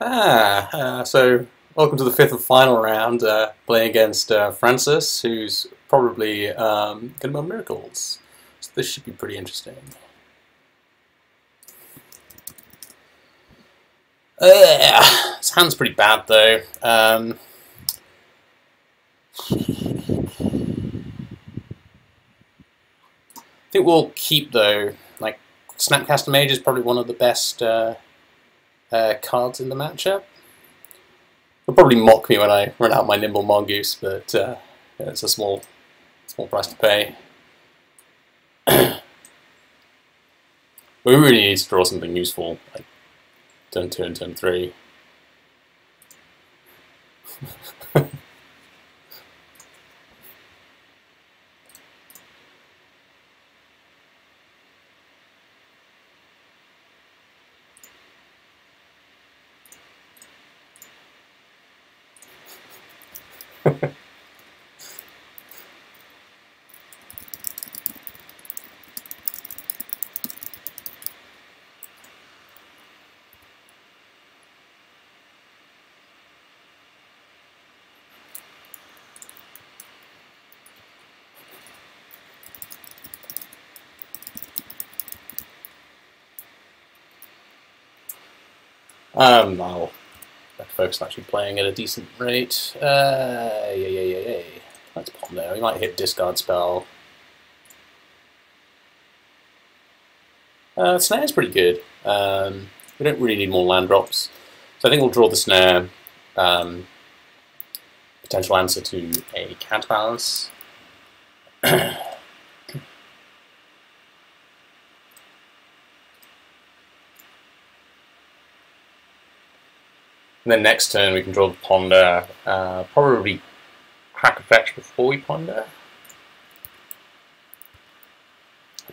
So welcome to the fifth and final round, playing against Francis, who's probably going to build miracles. So this should be pretty interesting. His hand's pretty bad though. I think we'll keep though. Like Snapcaster Mage is probably one of the best cards in the matchup. They'll probably mock me when I run out my nimble Mongoose, but yeah, it's a small price to pay. We really need to draw something useful, like turn 2 and turn 3. I'll have to focus on actually playing at a decent rate. Let's pop there. We might hit discard spell. Snare's pretty good. We don't really need more land drops. So I think we'll draw the snare. Potential answer to a counterbalance. And then next turn we can draw the ponder, probably crack a fetch before we ponder,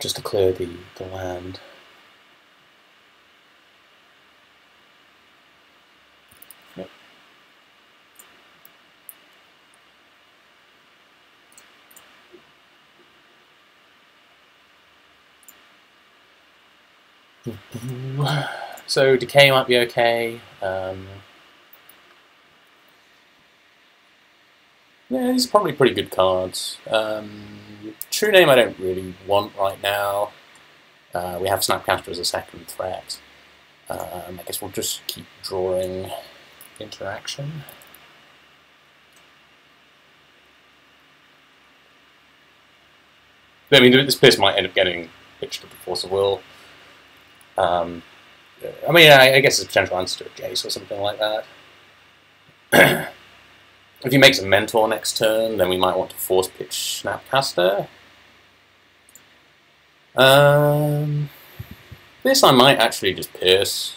just to clear the land. Yep. So decay might be okay. Yeah, these are probably pretty good cards. True Name I don't really want right now. We have Snapcaster as a second threat. I guess we'll just keep drawing interaction. I mean, this piece might end up getting pitched to the Force of Will. I mean, I guess it's a potential answer to a Jace or something like that. If he makes a Mentor next turn, then we might want to force pitch Snapcaster. This I might actually just pierce.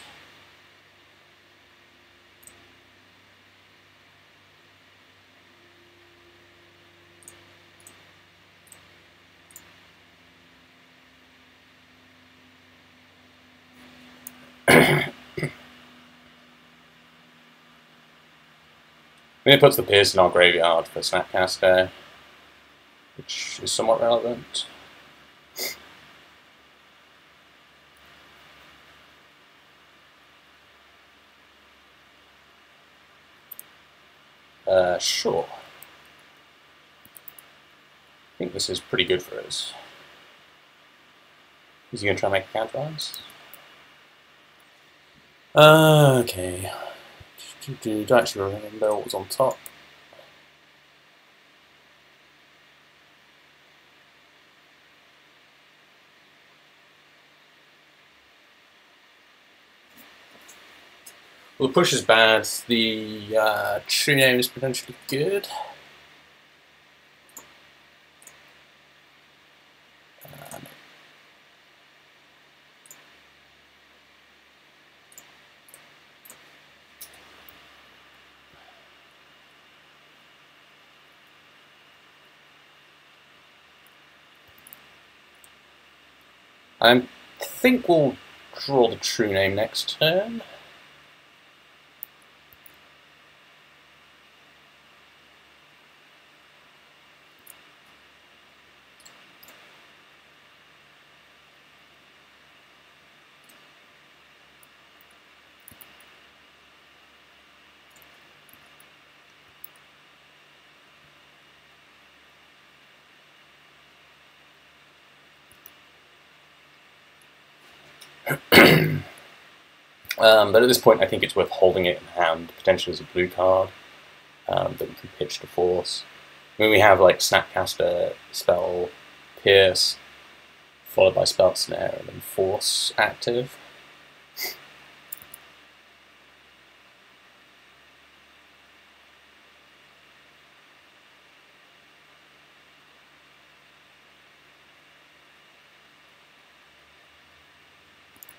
I mean, it puts the Pierce in our graveyard for Snapcaster, which is somewhat relevant. Sure. I think this is pretty good for us. Is he going to try and make a counterbalance? Okay. Do actually remember what was on top. Well, the push is bad. The true name is potentially good. I think we'll draw the true name next turn. But at this point, I think it's worth holding it in hand, potentially as a blue card that we can pitch to force. I mean, we have like Snapcaster, Spell, Pierce, followed by Spell Snare, and then Force active.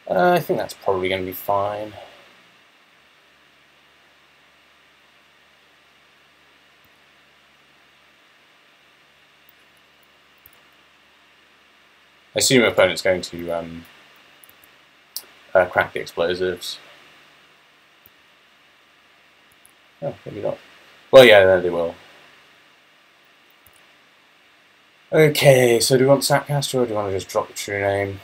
I think that's probably going to be fine. I assume my opponent's going to crack the explosives. Oh, maybe not. Well, yeah, no, they will. Okay, so do we want Snapcaster or do you want to just drop the true name?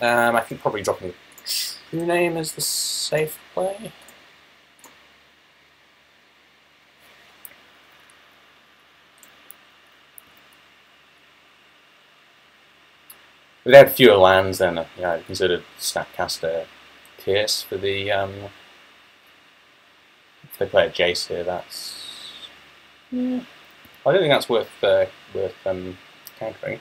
I think probably dropping the true name is the safe play. If they had fewer lands, then yeah, I considered Snapcaster Pierce for the. If they play a Jace here, that's. Yeah, I don't think that's worth countering.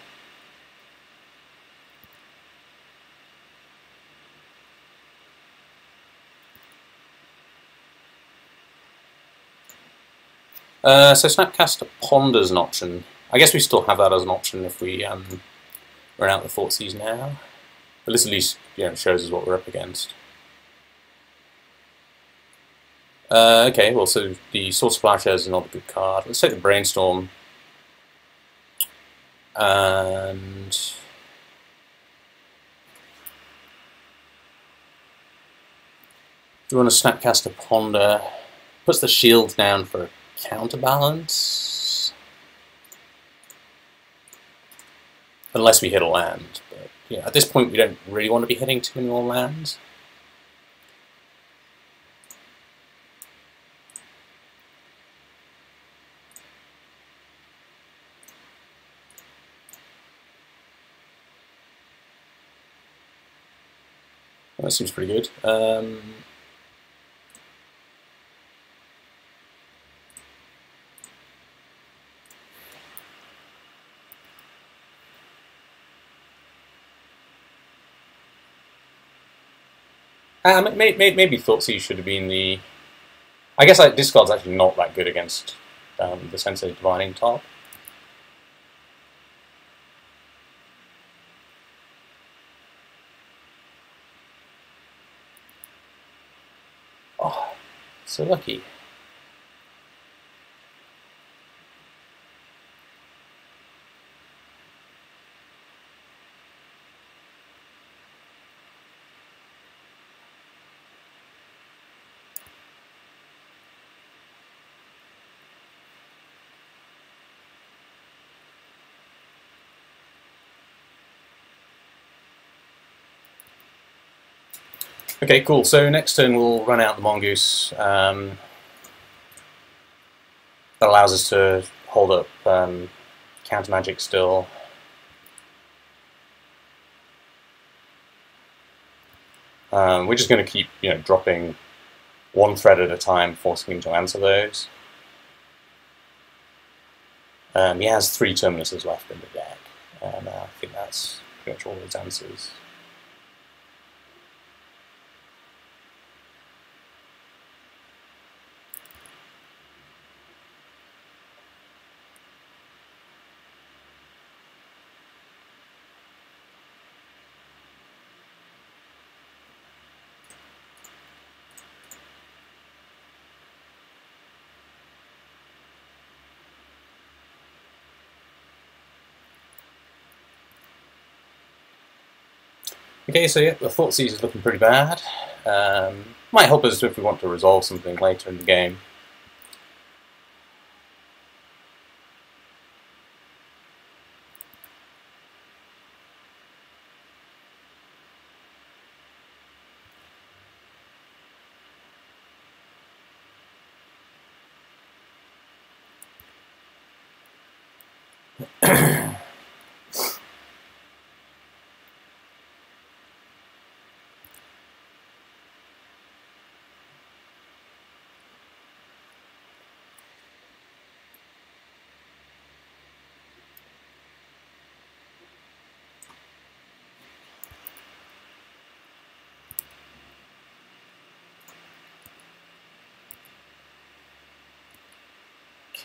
So Snapcaster Ponder's an option. I guess we still have that as an option if we run out the Thoughtseize now. But this at least shows us what we're up against. Okay, well, so the Sword of Plowshares is not a good card. Let's take the Brainstorm. And do you want to Snapcaster Ponder? Puts the shield down for a counterbalance. Unless we hit a land. But yeah, at this point we don't really want to be hitting too many more lands. That seems pretty good. Maybe Thoughtseize should have been the. I guess Discard's actually not that good against the Sensei Divining top. Oh, so lucky. Okay, cool. So next turn we'll run out the Mongoose. That allows us to hold up counter magic still. We're just going to keep, dropping one thread at a time, forcing him to answer those. He has 3 terminuses left in the deck, and I think that's pretty much all his answers. Okay, so yeah, the Thoughtseize is looking pretty bad. Might help us if we want to resolve something later in the game.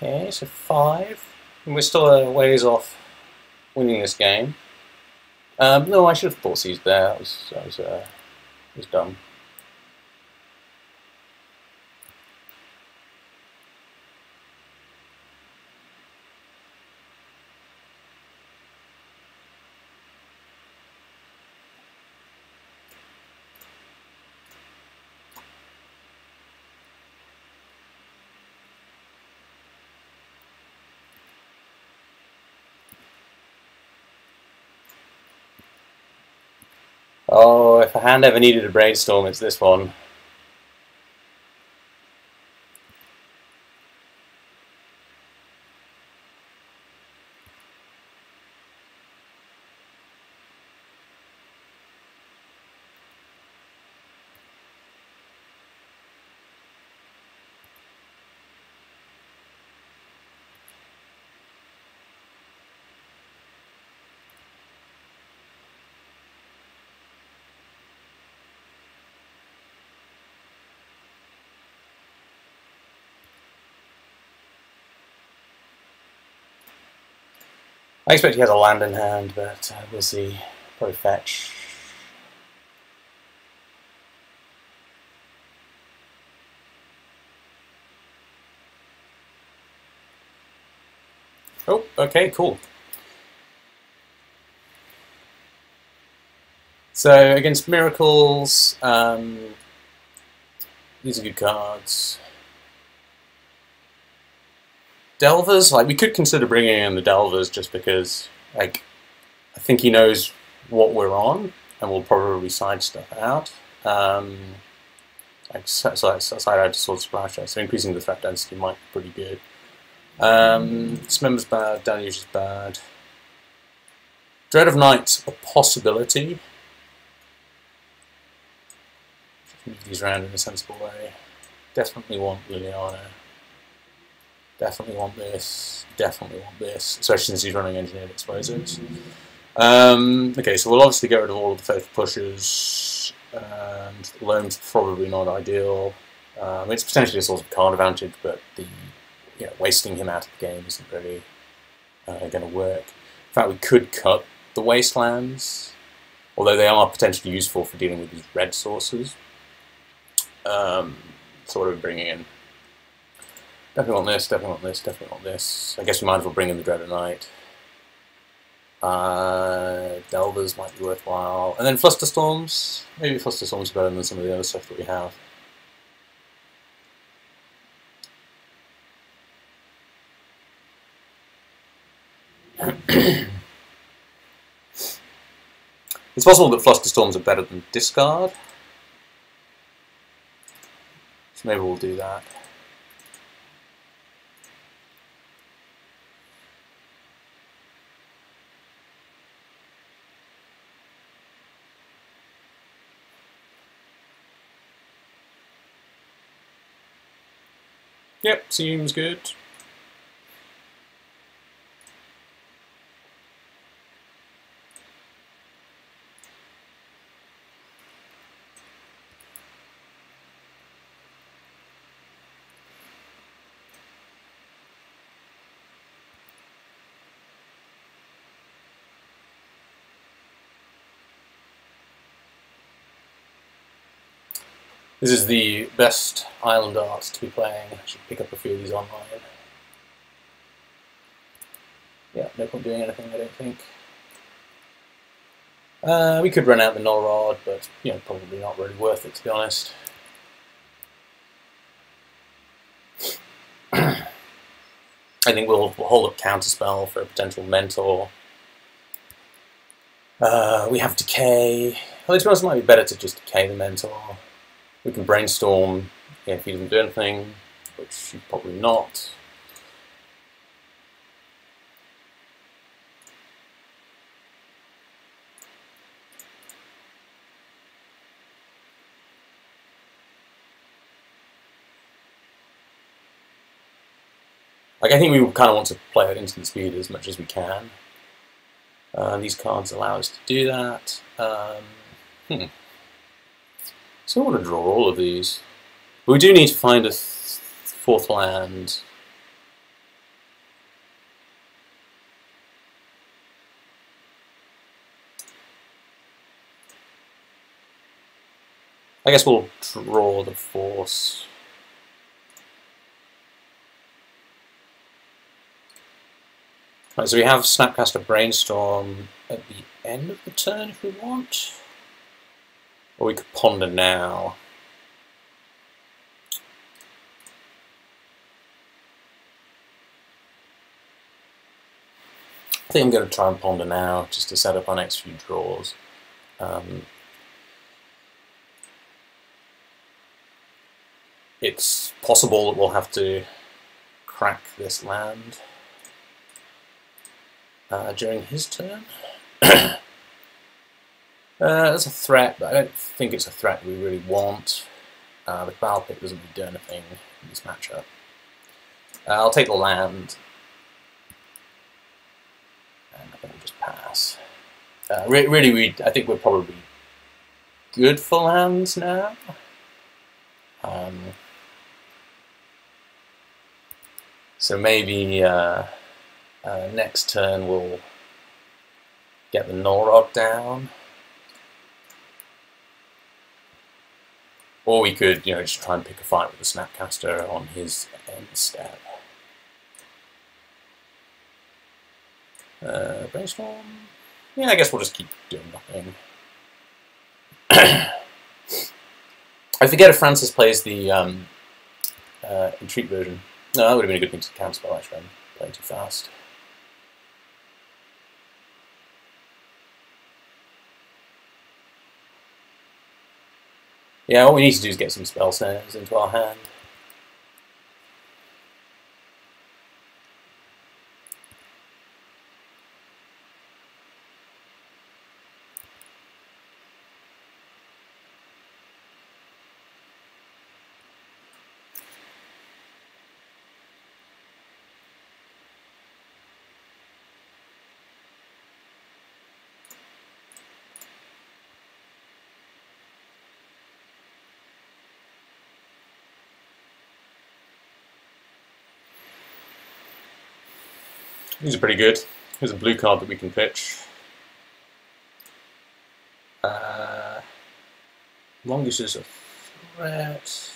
Okay, so 5. And we're still a ways off winning this game. No, I should have thought seized there. That was dumb. Oh, if a hand ever needed a brainstorm, it's this one. I expect he has a land in hand, but we'll see. Probably fetch. Oh, okay, cool. So against Miracles, these are good cards. Delvers, like we could consider bringing in the Delvers just because, like, I think he knows what we're on and will probably side stuff out. Like side out to Sword Splasher, so increasing the threat density might be pretty good. Dismember's bad, Deluge is bad. Dread of Night's a possibility. Move these around in a sensible way. Definitely want Liliana. Definitely want this. Definitely want this. Especially since he's running Engineered Explosives. Okay, so we'll obviously get rid of all of the faithful pushers. And Loam's probably not ideal. It's potentially a sort of card advantage, but the wasting him out of the game isn't really going to work. In fact, we could cut the Wastelands, although they are potentially useful for dealing with these red sources. So what are we bringing in? Definitely want this, definitely want this, definitely want this. I guess we might as well bring in the Dread of Night. Delvers might be worthwhile. And then Flusterstorms. Maybe Flusterstorms are better than some of the other stuff that we have. It's possible that Flusterstorms are better than Discard. So maybe we'll do that. Yep, seems good. This is the best island art to be playing. I should pick up a few of these online. Yeah, no point doing anything, I don't think. We could run out the Null Rod, but probably not really worth it, to be honest. I think we'll hold up Counterspell for a potential Mentor. We have Decay. Well, to be honest, it might be better to just Decay the Mentor. We can Brainstorm if he doesn't do anything, which he's probably not. Like, I think we kind of want to play at instant speed as much as we can. These cards allow us to do that. So I want to draw all of these. But we do need to find a fourth land. I guess we'll draw the force. Right, so we have Snapcaster Brainstorm at the end of the turn if we want. Or we could Ponder now. I think I'm going to try and Ponder now, just to set up our next few draws. It's possible that we'll have to crack this land during his turn. That's a threat, but I don't think it's a threat we really want. The Foul Pick doesn't really do anything in this matchup. I'll take the land. And I think we'll just pass. Really, I think we're probably good for lands now. So maybe next turn we'll get the Norod down. Or we could, just try and pick a fight with the Snapcaster on his end step. Brainstorm? Yeah, I guess we'll just keep doing nothing. I forget if Francis plays the Entreat version. No, that would have been a good thing to counterspell, actually. I'm playing too fast. Yeah, what we need to do is get some spell snares into our hand. These are pretty good. Here's a blue card that we can pitch. Mongoose is a threat.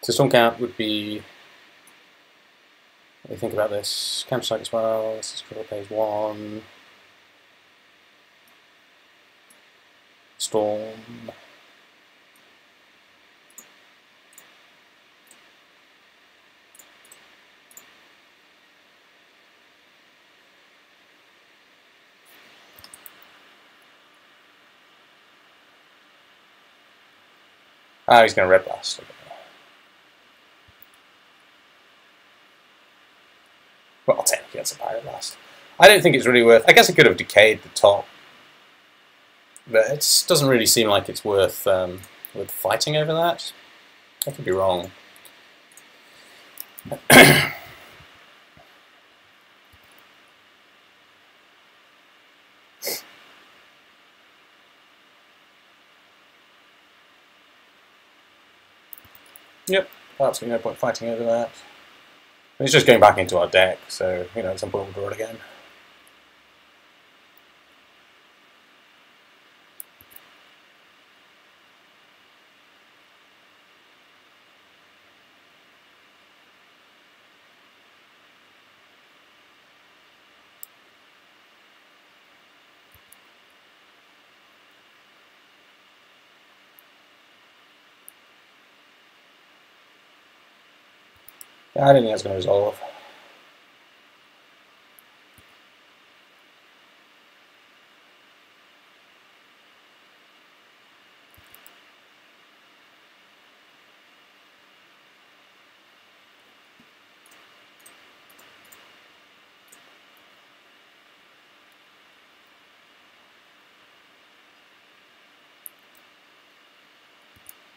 So Storm Count would be, what do you think about this? Counter Strike as well, this is critical phase 1. Storm. Ah, he's going to Red Blast. Okay. Well, technically that's a Pirate Blast. I don't think it's really worth... I guess I could have decayed the top. But it doesn't really seem like it's worth fighting over that. I could be wrong. Yep, perhaps no point fighting over that. It's just going back into our deck, so, at some point we'll draw it again. I don't think that's going to resolve.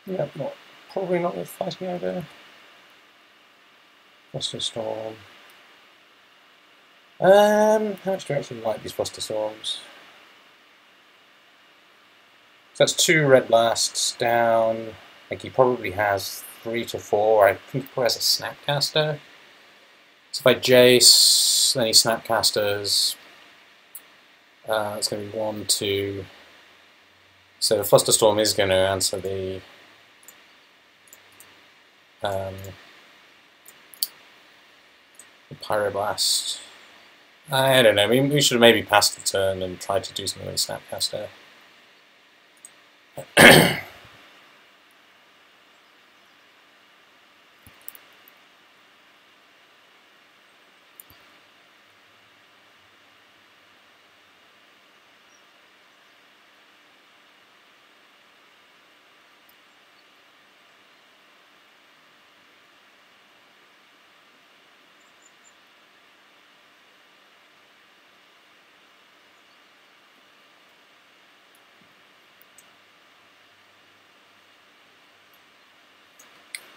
Yeah, probably not worth fighting over. Fluster Storm. How much do I actually like these Fluster Storms? So that's 2 Red Blasts down. I think he probably has 3 to 4. I think he probably has a Snapcaster. So if I Jace, then he Snapcasters. It's going to be 1, 2. So the Fluster Storm is going to answer the Pyroblast. I don't know, we should have maybe passed the turn and tried to do something with the Snapcaster.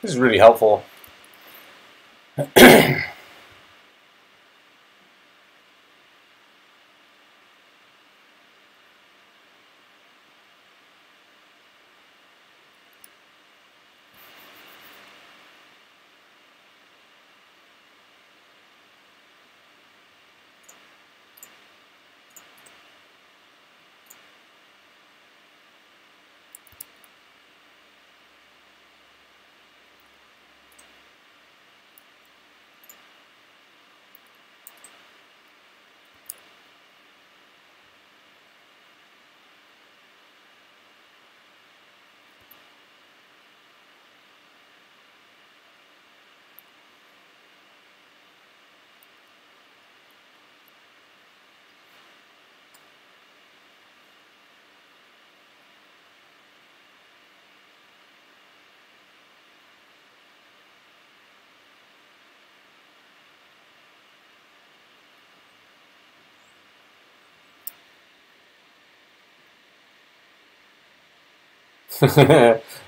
This is really helpful.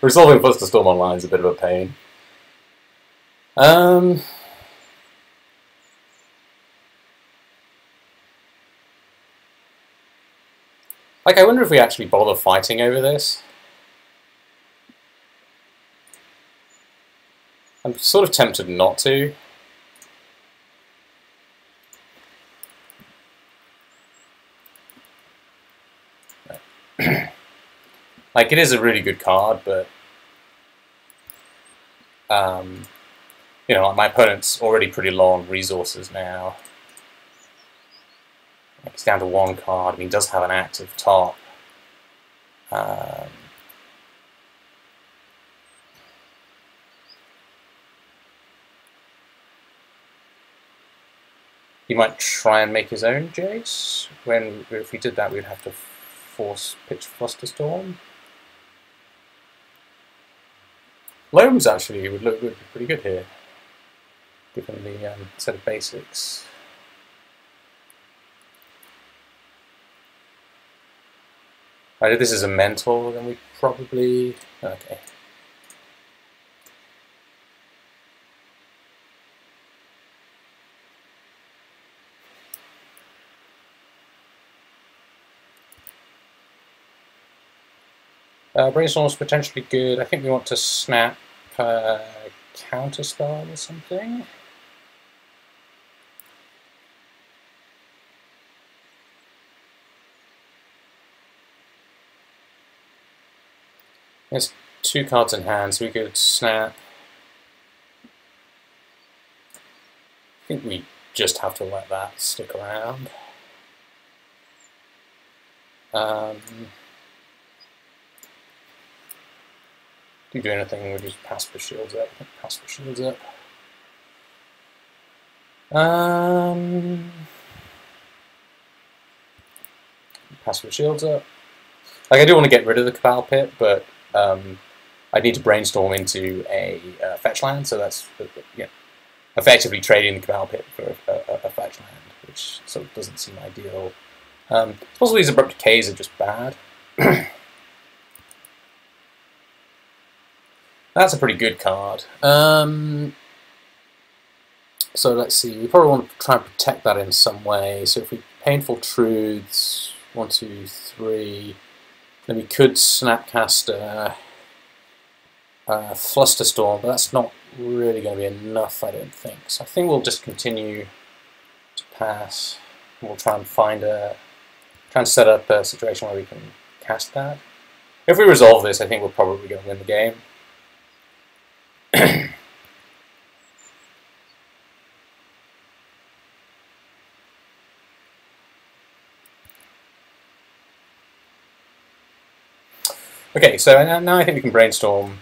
Resolving Fluster Storm online is a bit of a pain. Like, I wonder if we actually bother fighting over this. I'm sort of tempted not to. Like, it is a really good card, but you know, like my opponent's already pretty low on resources now. Like, he's down to 1 card. I mean, he does have an active top. He might try and make his own Jace. If we did that, we'd have to force pitch Fluster Storm. Loams actually would be pretty good here, given the set of basics. If this is a mental, then we probably... okay. Brainstorm is potentially good. I think we want to snap Counterspell or something. There's 2 cards in hand, so we could snap. I think we just have to let that stick around. Do anything, we just pass the shields up. Pass the shields up. Passive shields up. Like, I do want to get rid of the Cabal Pit, but I need to brainstorm into a fetch land, so that's effectively trading the Cabal Pit for a fetch land, which sort of doesn't seem ideal. Possibly these abrupt decays are just bad. That's a pretty good card. So let's see, we probably want to try and protect that in some way. So if we Painful Truths, 1, 2, 3, then we could Snapcaster Flusterstorm, but that's not really going to be enough, I don't think. So I think we'll just continue to pass. We'll try and set up a situation where we can cast that. If we resolve this, I think we're probably going to win the game. Okay, so now I think we can brainstorm.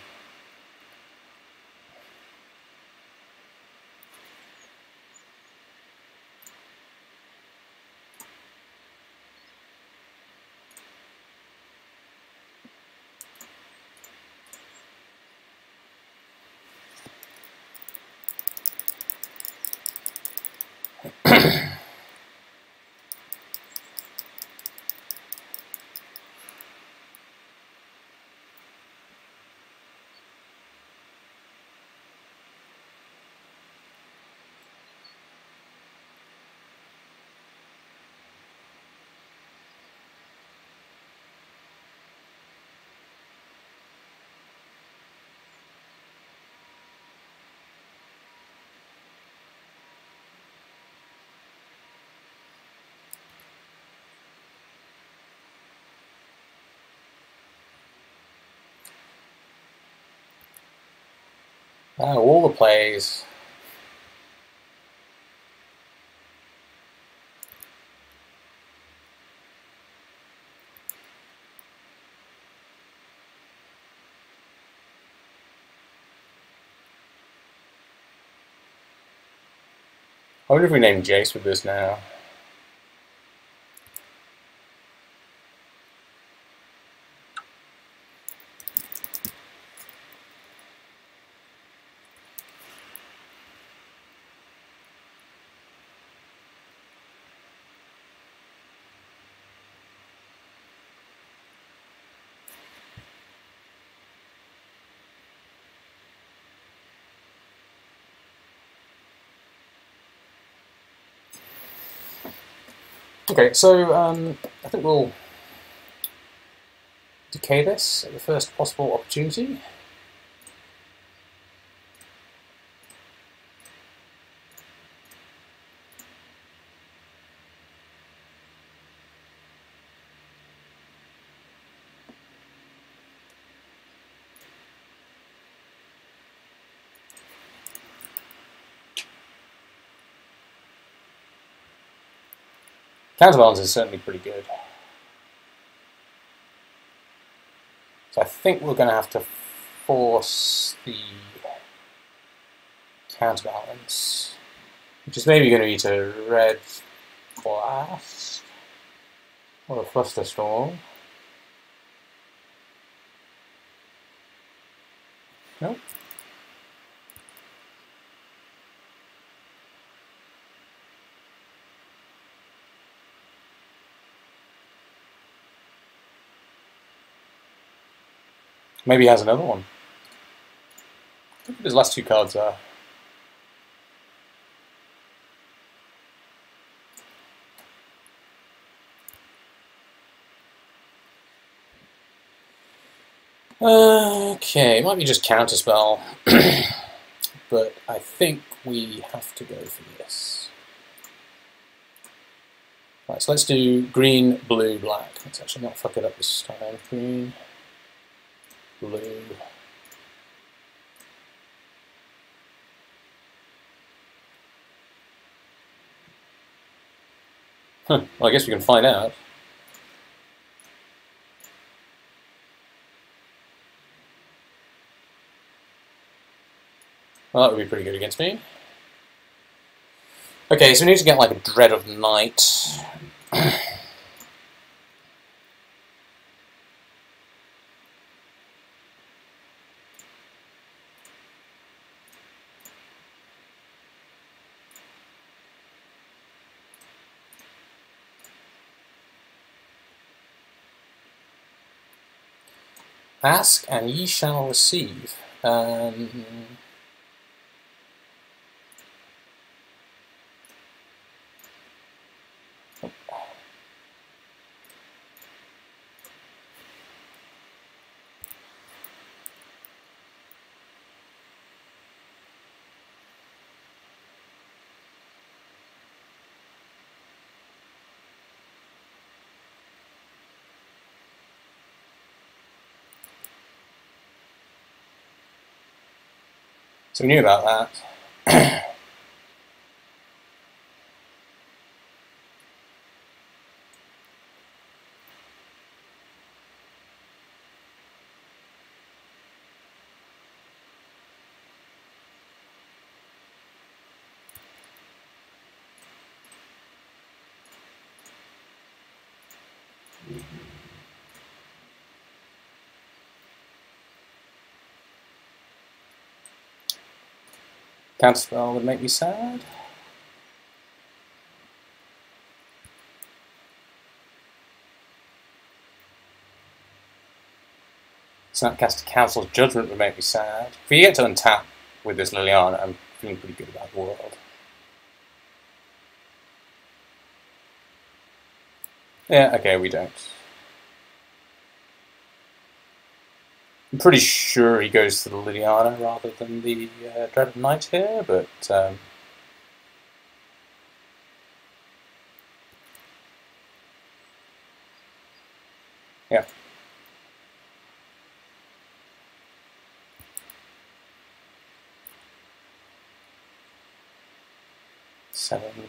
All the plays. I wonder if we name Jace with this now. Okay, so I think we'll decay this at the first possible opportunity. Counterbalance is certainly pretty good. So I think we're going to have to force the counterbalance, which is maybe going to be to Red Blast or a Flusterstorm. Nope. Maybe he has another one. I think his last two cards are. Okay, it might be just Counterspell, but I think we have to go for this. Right, so let's do green, blue, black. Let's actually not fuck it up this time. Green, blue. Well, I guess we can find out. Well, that would be pretty good against me. Okay, so we need to get like a Dread of Night. Ask and ye shall receive. So we knew about that. Counterspell would make me sad. Snapcaster Council's Judgment would make me sad. If we get to untap with this Liliana, I'm feeling pretty good about the world. Yeah, okay, we don't. I'm pretty sure he goes to the Liliana rather than the Dread of Night here, but yeah.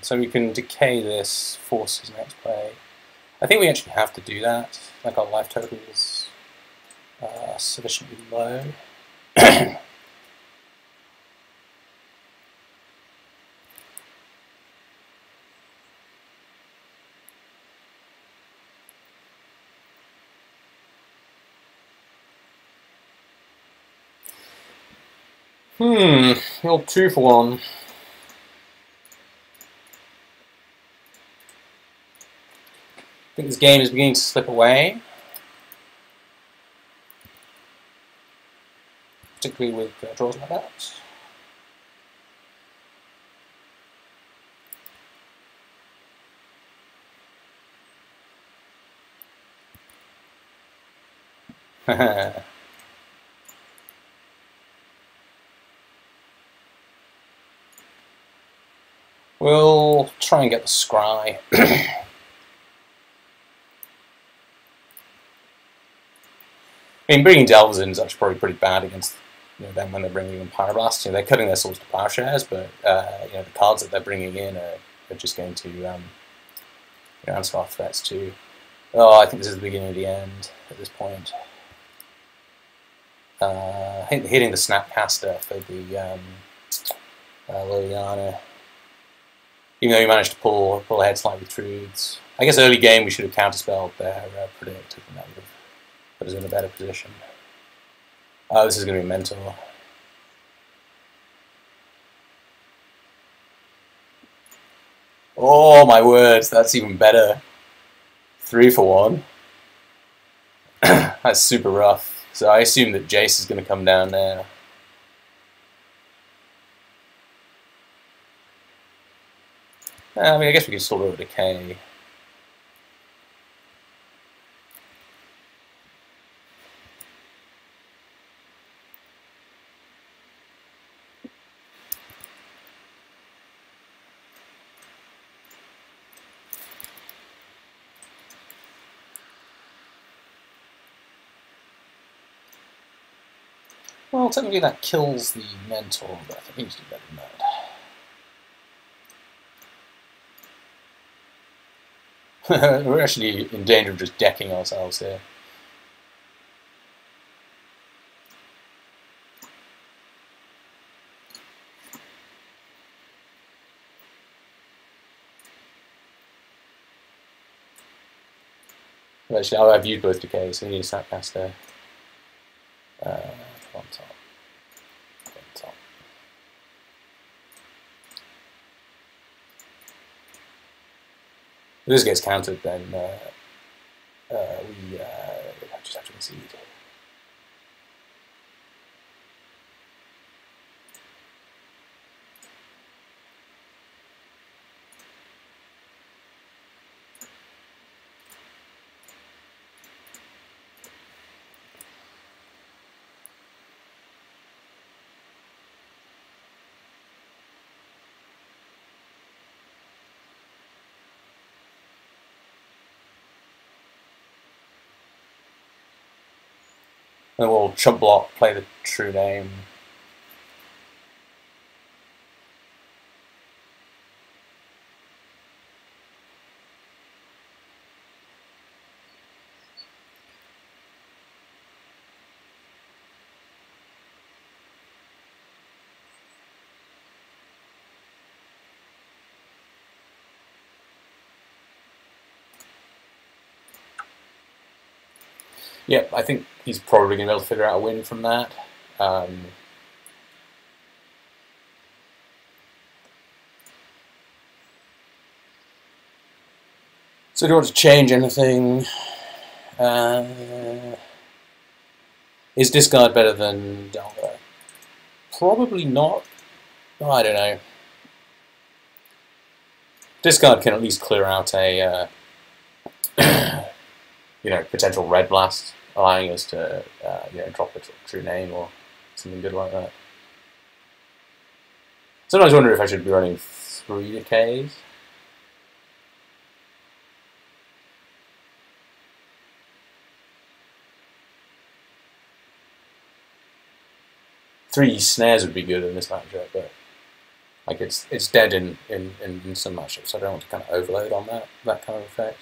So we can decay this, force his next play. I think we actually have to do that. Like our life total is sufficiently low. Well, 2 for 1. I think this game is beginning to slip away. Particularly with draws like that. We'll try and get the scry. I mean, bringing Delvers in is actually probably pretty bad against them when they're bringing in Pyroblast. They're cutting their swords to plowshares, but the cards that they're bringing in are just going to answer our threats too. Oh, I think this is the beginning of the end at this point. Hitting the Snapcaster for the Liliana. Even though he managed to pull ahead slightly with Truths. I guess early game we should have counterspelled their Predict, and that would have put us in a better position. Oh, this is going to be mental. Oh my words, that's even better. 3 for 1. That's super rough. So I assume that Jace is going to come down there. I mean, I guess we could sort of decay. Well, technically that kills the mentor, but I think we need to do better than that. We're actually in danger of just decking ourselves here. Actually, oh, I've used both decays, so we need a Snapcaster. On top. On top. If this gets countered, then we just have to concede. Then we'll chump block, play the true name. Yep, I think he's probably going to be able to figure out a win from that. So do you want to change anything? Is discard better than Delver? Probably not. Oh, I don't know. Discard can at least clear out a potential red blast, allowing us to drop a true name or something good like that. Sometimes I wonder if I should be running 3 decays. Three snares would be good in this matchup, but like it's dead in some matchups, so I don't want to kind of overload on that kind of effect.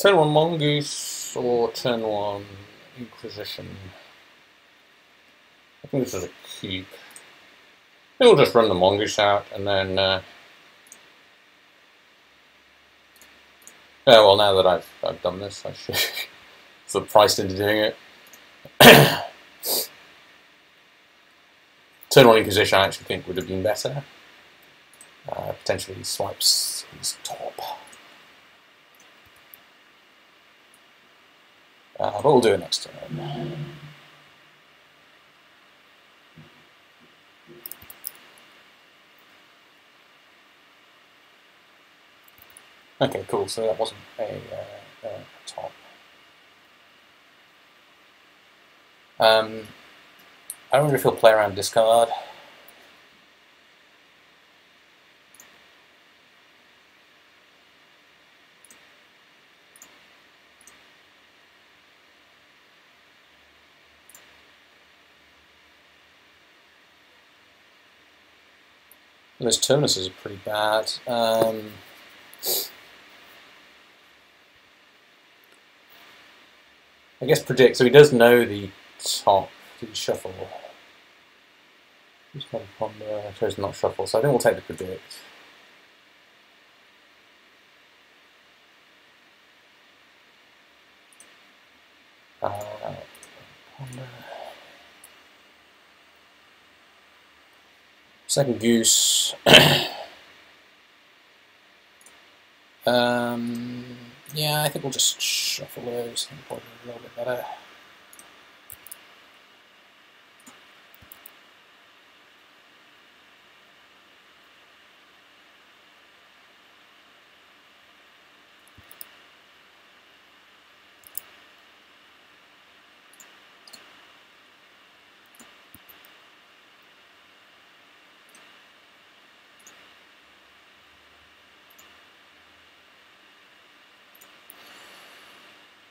Turn 1 Mongoose or turn 1 Inquisition. I think this is a keep. I think we'll just run the Mongoose out and then yeah, well, now that I've done this, I should sort of priced into doing it. Turn 1 Inquisition I actually think would have been better. Potentially swipes his top. But we'll do it next turn. Okay, cool, so that wasn't a top. I wonder if he'll play around discard. Those turnuses are pretty bad. I guess predict, so he does know the top. Did he shuffle? He's got a ponder, I chose not shuffle, so I think we'll take the predict. Ponder. Second goose. Yeah, I think we'll just shuffle those. I think probably a little bit better.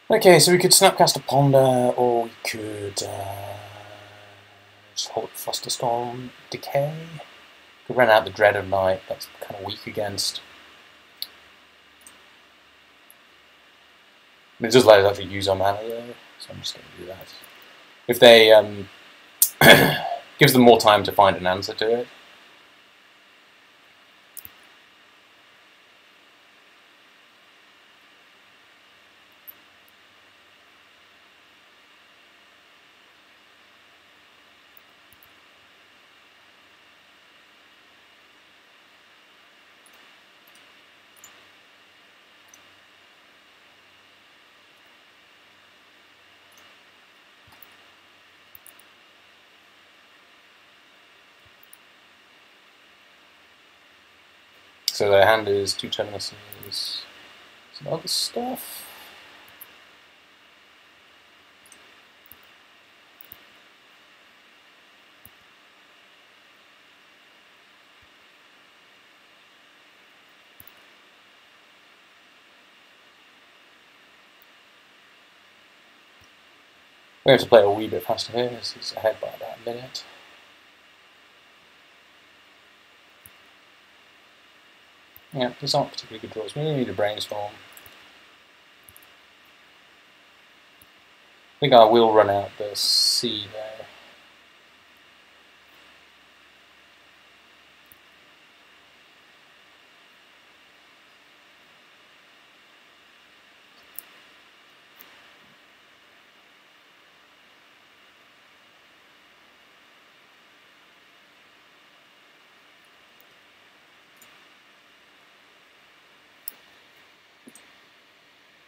Okay, so we could Snapcaster Ponder, or we could just hold Flusterstorm Decay. We could run out the Dread of Night, that's kind of weak against. It does let us actually use our mana though, so I'm just going to do that. If they gives them more time to find an answer to it. So their hand is 2 terminuses, some other stuff. We have to play a wee bit faster here, as he's ahead by about a minute. Yeah, these aren't particularly good draws. We really need a brainstorm. I think I will run out the C there.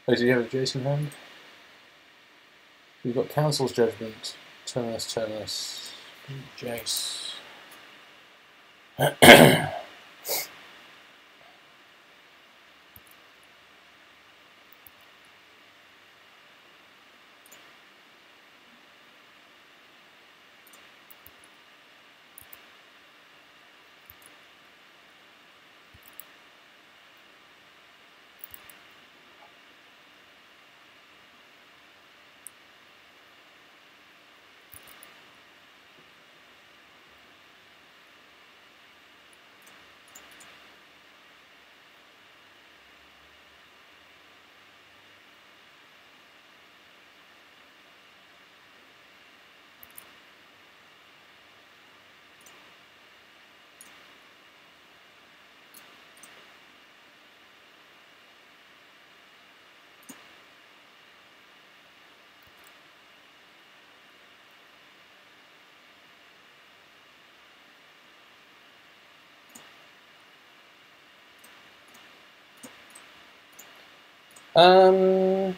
Oh, do you have a Jason hand? We've got Council's Judgment, Terminus, Jace.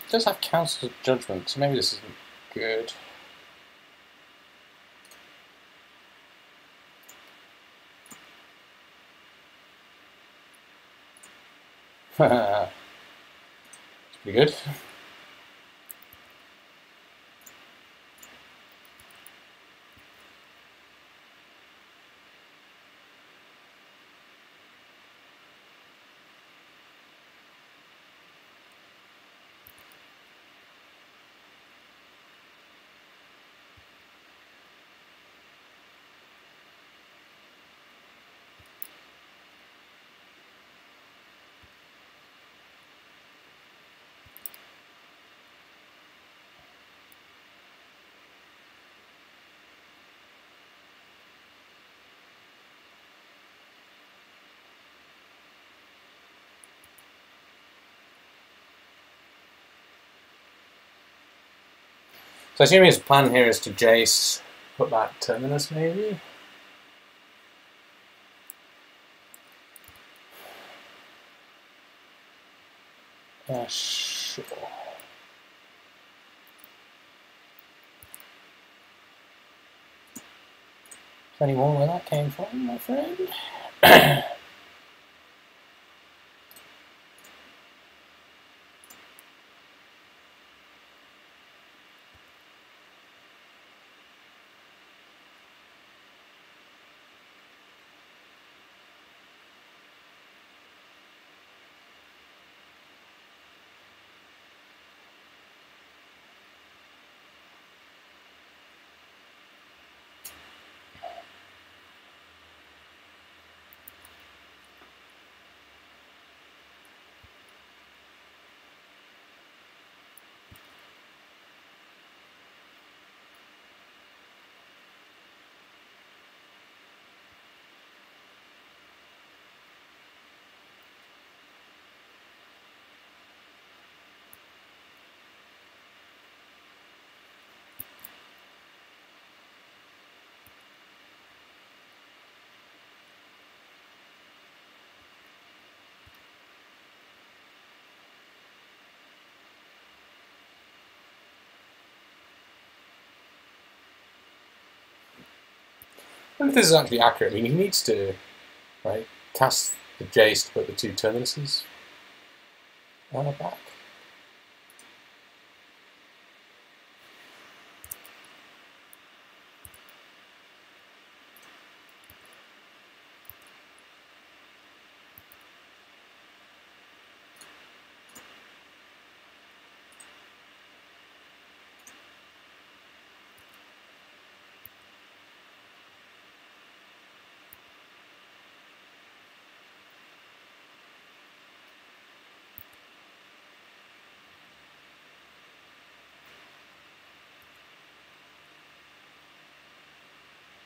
Does have Council's Judgment, so maybe this isn't good. It's pretty good. So assuming his plan here is to Jace, put that Terminus maybe? Sure. Any more where that came from, my friend? wonder if this is actually accurate. I mean, he needs to, right, cast the Jace to put the 2 terminuses back.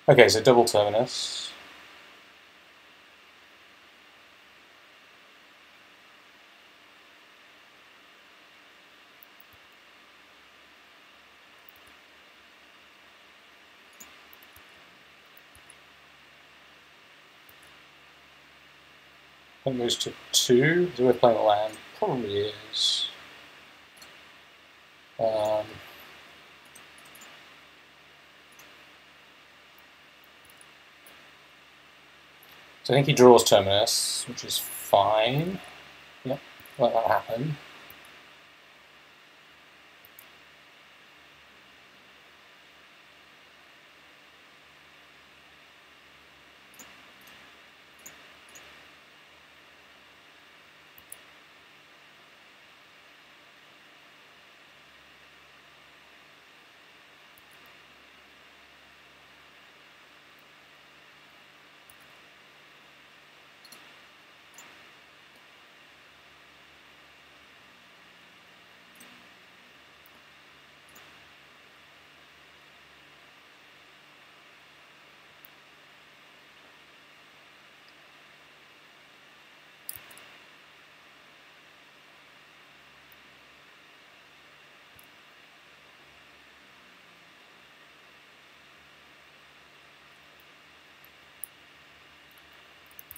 Okay, so double terminus. I think it goes to 2. Is it worth playing the land? Probably is. So I think he draws terminus, which is fine. Yep, let that happen.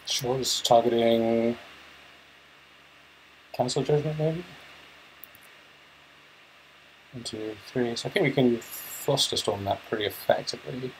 Sure, is targeting Council Judgment maybe? 1, 2, 3. So I think we can Flusterstorm that pretty effectively.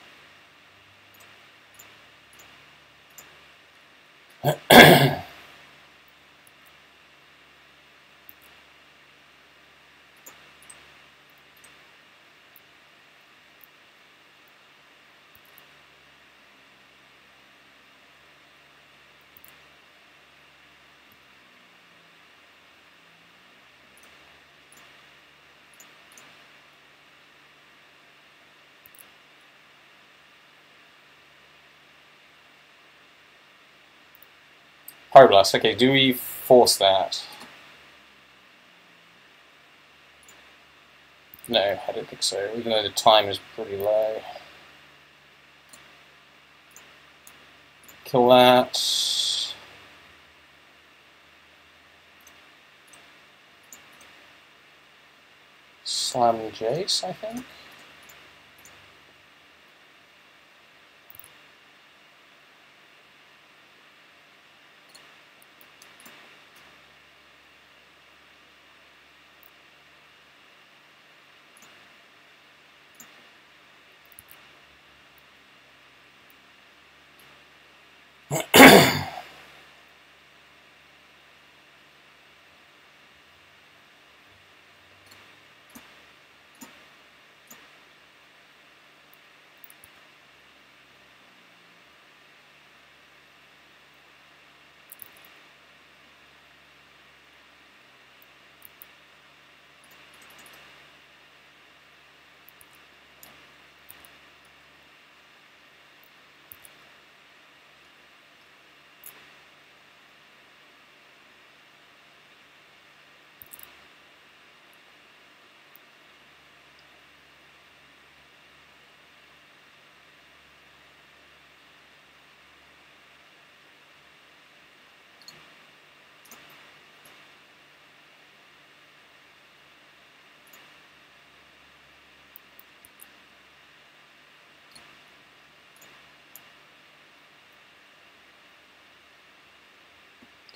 Pyroblast, okay, do we force that? No, I don't think so, even though the time is pretty low. Kill that. Slam Jace, I think.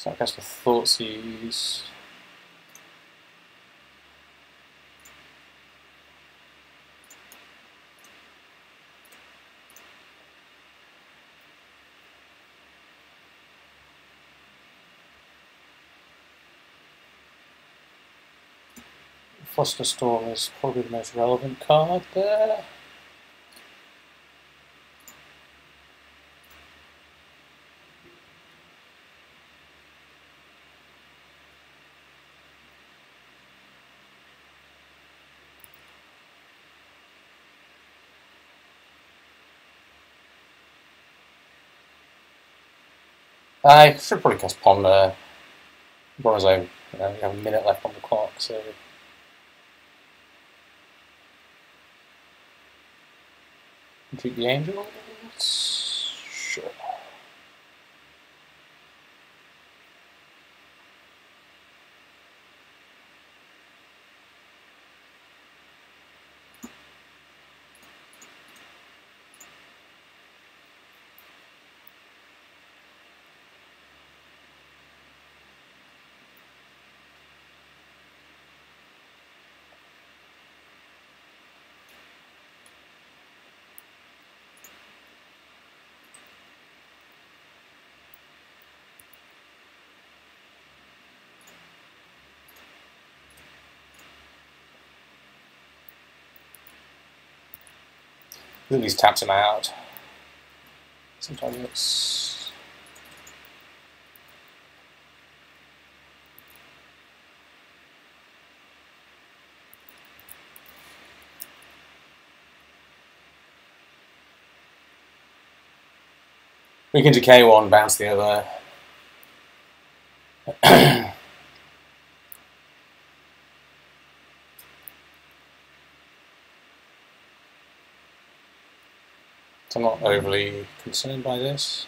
So I guess the Thoughtseize. Storm is probably the most relevant card there. I should probably cast Ponder. Bronzo, we have a minute left on the clock, so. Treat the angels? Sure. At least taps him out. Sometimes it's. We can decay one, bounce the other. So I'm not overly concerned by this.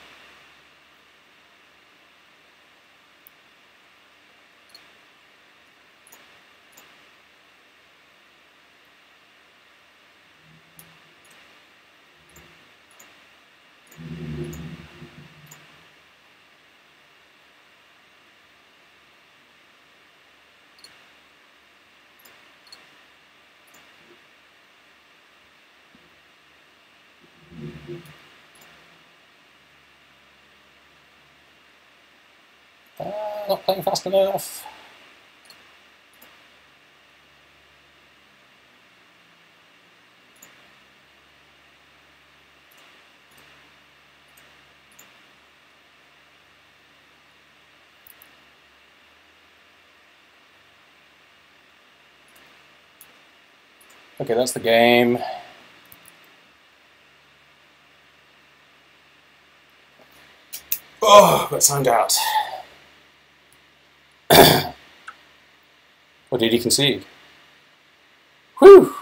Not playing fast enough. Okay, that's the game. Oh, got signed out. What did he concede? Whew!